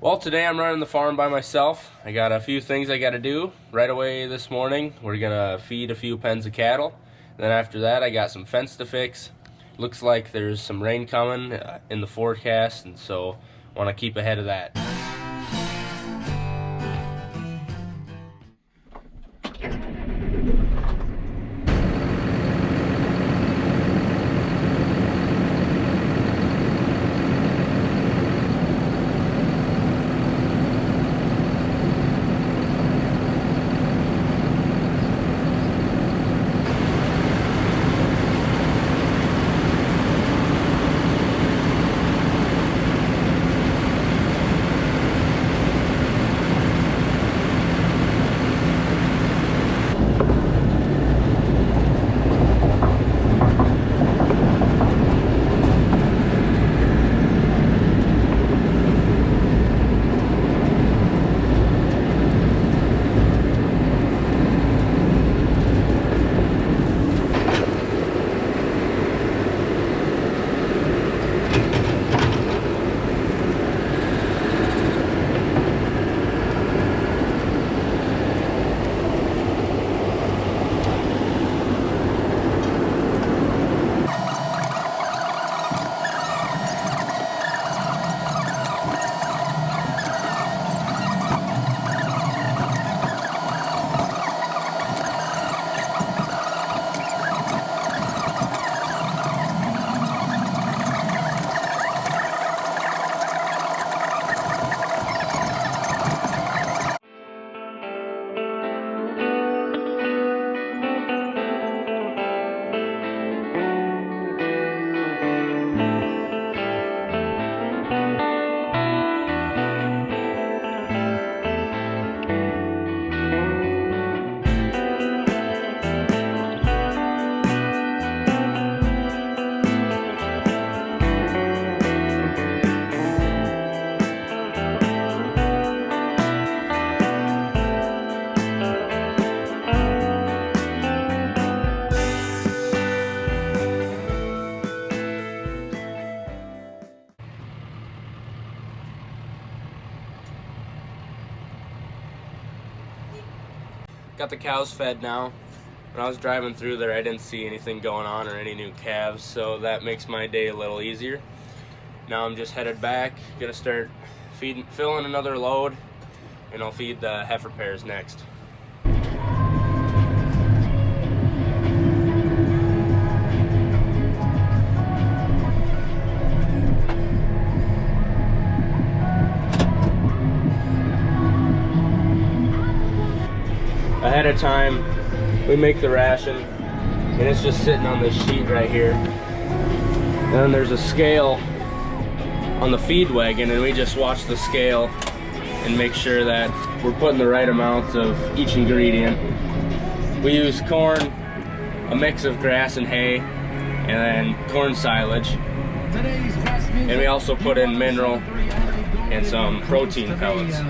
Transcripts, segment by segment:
Well, today I'm running the farm by myself. I got a few things I got to do. Right away this morning, we're going to feed a few pens of cattle. Then after that, I got some fence to fix. Looks like there's some rain coming in the forecast, and so I want to keep ahead of that. Got the cows fed now. When I was driving through there, I didn't see anything going on or any new calves, so that makes my day a little easier. Now I'm just headed back, gonna start filling another load, and I'll feed the heifer pairs next. Ahead of time, we make the ration, and it's just sitting on this sheet right here. And then there's a scale on the feed wagon, and we just watch the scale and make sure that we're putting the right amounts of each ingredient. We use corn, a mix of grass and hay, and then corn silage. And we also put in mineral and some protein pellets.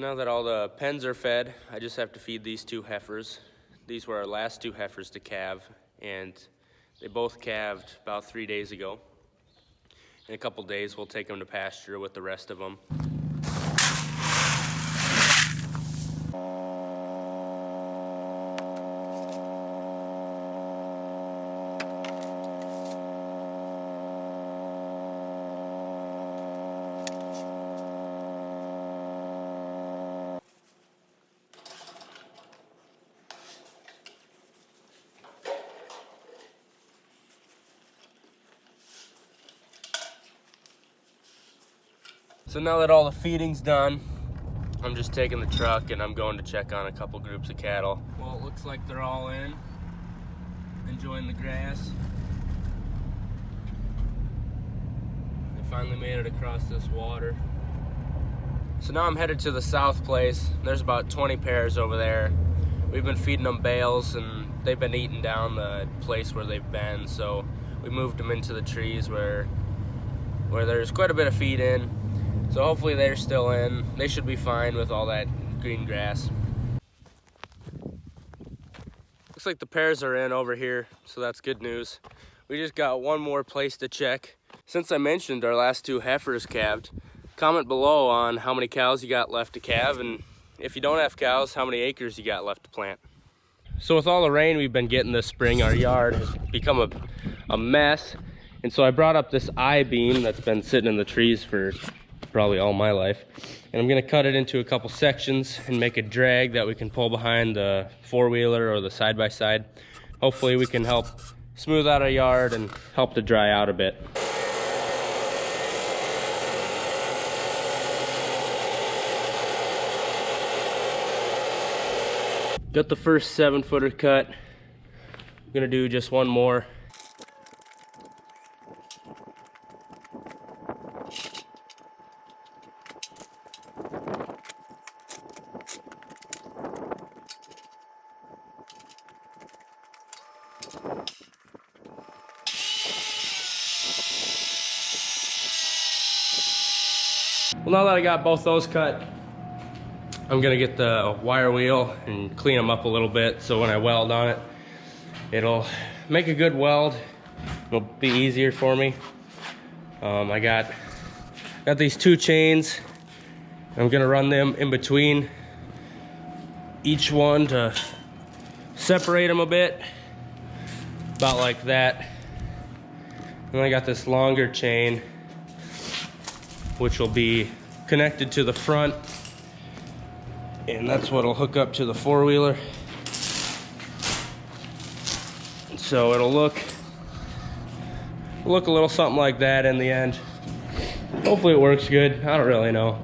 Now that all the pens are fed, I just have to feed these 2 heifers. These were our last 2 heifers to calve, and they both calved about 3 days ago. In a couple days, we'll take them to pasture with the rest of them. So now that all the feeding's done, I'm just taking the truck and I'm going to check on a couple groups of cattle. Well, it looks like they're all in, enjoying the grass. They finally made it across this water. So now I'm headed to the south place. There's about 20 pairs over there. We've been feeding them bales and they've been eating down the place where they've been. So we moved them into the trees where there's quite a bit of feed in. So hopefully they're still in. They should be fine with all that green grass. Looks like the pairs are in over here, so that's good news. We just got one more place to check. Since I mentioned our last 2 heifers calved, comment below on how many cows you got left to calve, and if you don't have cows, how many acres you got left to plant. So with all the rain we've been getting this spring, our yard has become a mess. And so I brought up this I-beam that's been sitting in the trees for probably all my life, and I'm gonna cut it into a couple sections and make a drag that we can pull behind the 4-wheeler or the side-by-side. Hopefully we can help smooth out our yard and help to dry out a bit. Got the first 7-footer cut. I'm gonna do just one more. Well, now that I got both those cut, I'm gonna get the wire wheel and clean them up a little bit so when I weld on it, it'll make a good weld. It'll be easier for me. I got these 2 chains. I'm gonna run them in between each one to separate them a bit, about like that. And I got this longer chain, which will be connected to the front, and that's what'll hook up to the 4-wheeler. So it'll look a little something like that in the end. Hopefully it works good. I don't really know.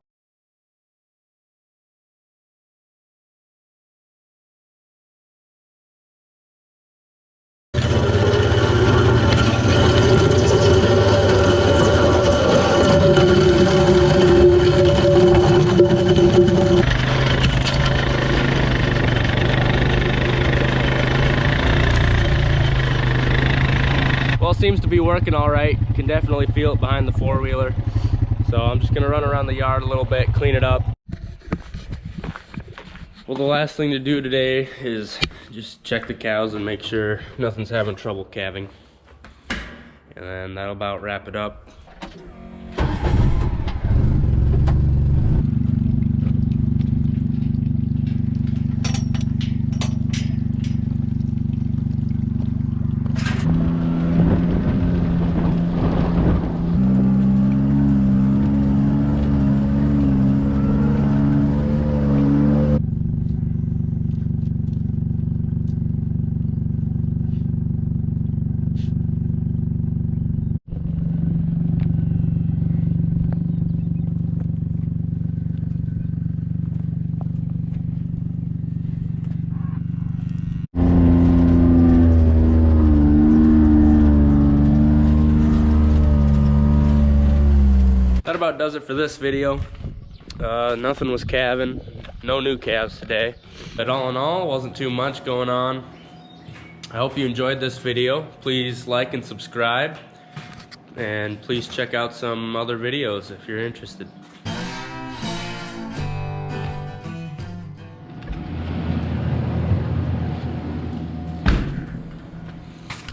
Seems to be working all right. You can definitely feel it behind the 4-wheeler. So I'm just gonna run around the yard a little bit, clean it up. Well, the last thing to do today is just check the cows and make sure nothing's having trouble calving. And then that'll about wrap it up. That about does it for this video. Nothing was calving, no new calves today. But all in all, wasn't too much going on. I hope you enjoyed this video. Please like and subscribe. And please check out some other videos if you're interested.